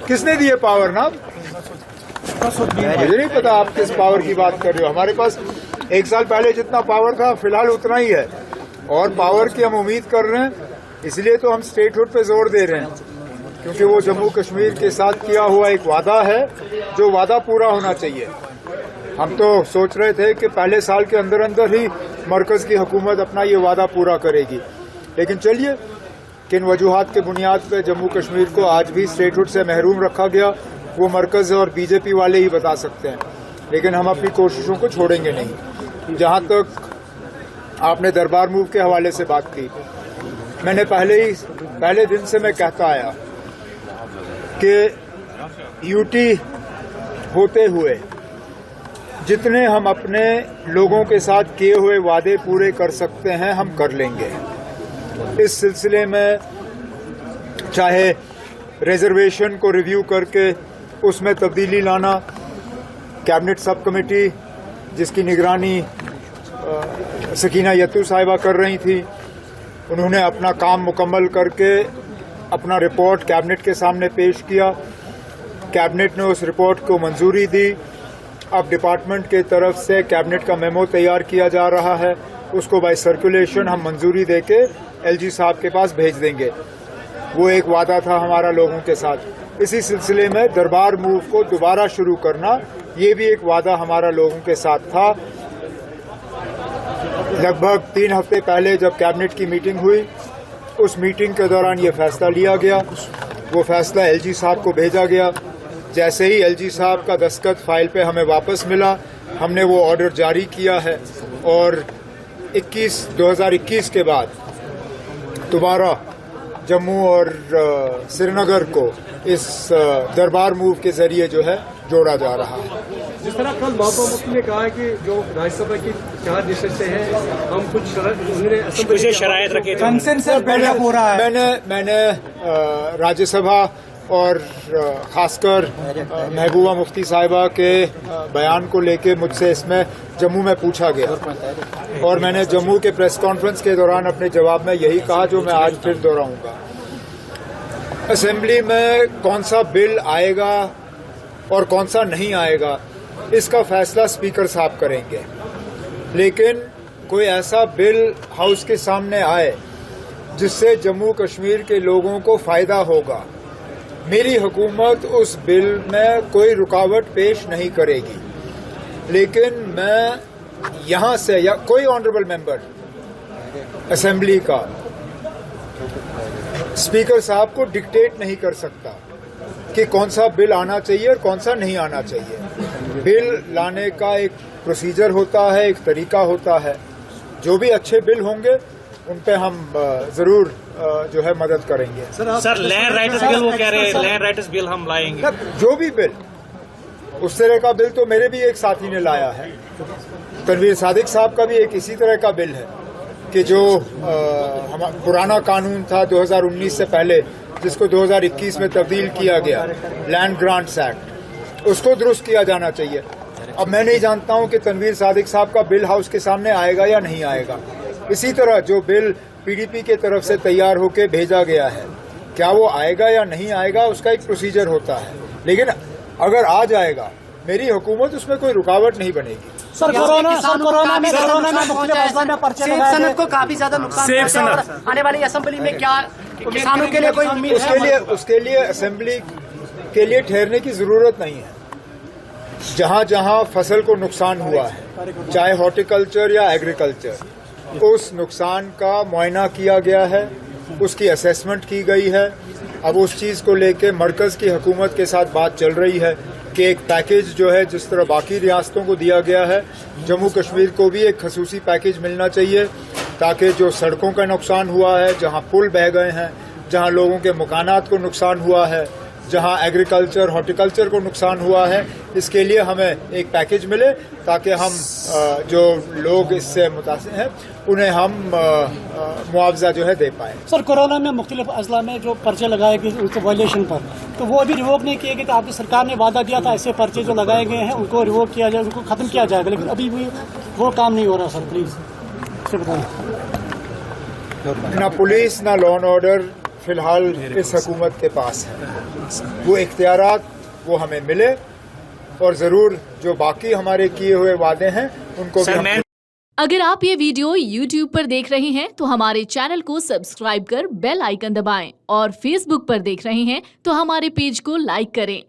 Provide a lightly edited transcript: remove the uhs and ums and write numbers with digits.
किसने दिए पावर ना? मुझे नहीं पता आप किस पावर की बात कर रहे हो। हमारे पास 1 साल पहले जितना पावर था फिलहाल उतना ही है, और पावर की हम उम्मीद कर रहे हैं। इसलिए तो हम स्टेटहुड पे जोर दे रहे हैं, क्योंकि वो जम्मू कश्मीर के साथ किया हुआ एक वादा है, जो वादा पूरा होना चाहिए। हम तो सोच रहे थे कि पहले साल के अंदर अंदर ही मरकज की हुकूमत अपना ये वादा पूरा करेगी, लेकिन चलिए किन वजूहात के बुनियाद पे जम्मू कश्मीर को आज भी स्टेटहुड से महरूम रखा गया वो मरकज और बीजेपी वाले ही बता सकते हैं। लेकिन हम अपनी कोशिशों को छोड़ेंगे नहीं। जहां तक आपने दरबार मूव के हवाले से बात की, मैंने पहले दिन से मैं कहता आया कि यूटी होते हुए जितने हम अपने लोगों के साथ किए हुए वादे पूरे कर सकते हैं हम कर लेंगे। इस सिलसिले में चाहे रिजर्वेशन को रिव्यू करके उसमें तब्दीली लाना, कैबिनेट सब कमेटी जिसकी निगरानी सकीना यत्तू साहिबा कर रही थी, उन्होंने अपना काम मुकम्मल करके अपना रिपोर्ट कैबिनेट के सामने पेश किया। कैबिनेट ने उस रिपोर्ट को मंजूरी दी। अब डिपार्टमेंट के तरफ से कैबिनेट का मेमो तैयार किया जा रहा है, उसको बाय सर्कुलेशन हम मंजूरी देके एलजी साहब के पास भेज देंगे। वो एक वादा था हमारा लोगों के साथ। इसी सिलसिले में दरबार मूव को दोबारा शुरू करना, ये भी एक वादा हमारा लोगों के साथ था। लगभग 3 हफ्ते पहले जब कैबिनेट की मीटिंग हुई, उस मीटिंग के दौरान ये फैसला लिया गया। वो फैसला एलजी साहब को भेजा गया। जैसे ही एलजी साहब का दस्तखत फाइल पे हमें वापस मिला, हमने वो ऑर्डर जारी किया है और 2021 के बाद दोबारा जम्मू और श्रीनगर को इस दरबार मूव के जरिए जो है जोड़ा जा रहा है। जिस तरह कल महबूबा मुफ्ती ने कहा है कि जो राज्यसभा की 4 नशिस्तें हैं, हम कुछ शरायत रखे थे। मैंने राज्यसभा और खासकर महबूबा मुफ्ती साहिबा के बयान को लेके मुझसे इसमें जम्मू में पूछा गया और मैंने जम्मू के प्रेस कॉन्फ्रेंस के दौरान अपने जवाब में यही कहा जो मैं आज फिर दोहराऊंगा। असेंबली में कौन सा बिल आएगा और कौन सा नहीं आएगा, इसका फैसला स्पीकर साहब करेंगे। लेकिन कोई ऐसा बिल हाउस के सामने आए जिससे जम्मू कश्मीर के लोगों को फायदा होगा, मेरी हुकूमत उस बिल में कोई रुकावट पेश नहीं करेगी। लेकिन मैं यहां से या कोई ऑनरेबल मेंबर असेंबली का स्पीकर साहब को डिक्टेट नहीं कर सकता कि कौन सा बिल आना चाहिए और कौन सा नहीं आना चाहिए। बिल लाने का एक प्रोसीजर होता है, एक तरीका होता है। जो भी अच्छे बिल होंगे उन पे हम जरूर जो है मदद करेंगे। सर लैंड राइटर्स बिल वो कह रहे हैं, लैंड राइटर्स बिल हम लाएंगे। जो भी बिल, उस तरह का बिल तो मेरे भी एक साथी ने लाया है। तनवीर सादिक साहब का भी एक इसी तरह का बिल है कि जो पुराना कानून था 2019 से पहले, जिसको 2021 में तब्दील किया गया, लैंड ग्रांट्स एक्ट, उसको दुरुस्त किया जाना चाहिए। अब मैं नहीं जानता हूं कि तनवीर सादिक साहब का बिल हाउस के सामने आएगा या नहीं आएगा। इसी तरह जो बिल पीडीपी के तरफ से तैयार होकर भेजा गया है, क्या वो आएगा या नहीं आएगा, उसका एक प्रोसीजर होता है। लेकिन अगर आ जाएगा, मेरी हुकूमत उसमें कोई रुकावट नहीं बनेगी। सर कोरोना में सनत को काफी ज्यादा नुकसान और आने वाली असेंबली में क्या किसानों के लिए कोई उम्मीद है? उसके लिए असेंबली के लिए ठहरने की जरूरत नहीं है। जहां जहां फसल को नुकसान हुआ है, चाहे हॉर्टिकल्चर या एग्रीकल्चर, उस नुकसान का मुआयना किया गया है, उसकी असेसमेंट की गई है। अब उस चीज को लेके मरकज की हुकूमत के साथ बात चल रही है कि एक पैकेज जो है, जिस तरह बाकी रियासतों को दिया गया है, जम्मू कश्मीर को भी एक खसूसी पैकेज मिलना चाहिए, ताकि जो सड़कों का नुकसान हुआ है, जहां पुल बह गए हैं, जहां लोगों के मकानात को नुकसान हुआ है, जहां एग्रीकल्चर हॉर्टिकल्चर को नुकसान हुआ है, इसके लिए हमें एक पैकेज मिले ताकि हम जो लोग इससे मुतासिर हैं उन्हें हम मुआवजा जो है दे पाए। सर कोरोना में मुख्तलिफ अजला में जो पर्चे लगाए गए उनके वायलेशन पर, तो वो अभी रिवोक नहीं किए गए। तो आपकी सरकार ने वादा दिया था ऐसे पर्चे जो लगाए गए हैं उनको रिवोक किया जाए, उनको खत्म किया जाएगा, लेकिन अभी भी वो काम नहीं हो रहा। सर प्लीज बताएं। ना पुलिस ना लॉ एंड ऑर्डर फिलहाल इस हुकूमत के पास है। वो इख्तियारात वो हमें मिले और ज़रूर जो बाकी हमारे किए हुए वादे हैं उनको भी हम। अगर आप ये वीडियो YouTube पर देख रहे हैं तो हमारे चैनल को सब्सक्राइब कर बेल आइकन दबाएं और Facebook पर देख रहे हैं तो हमारे पेज को लाइक करें।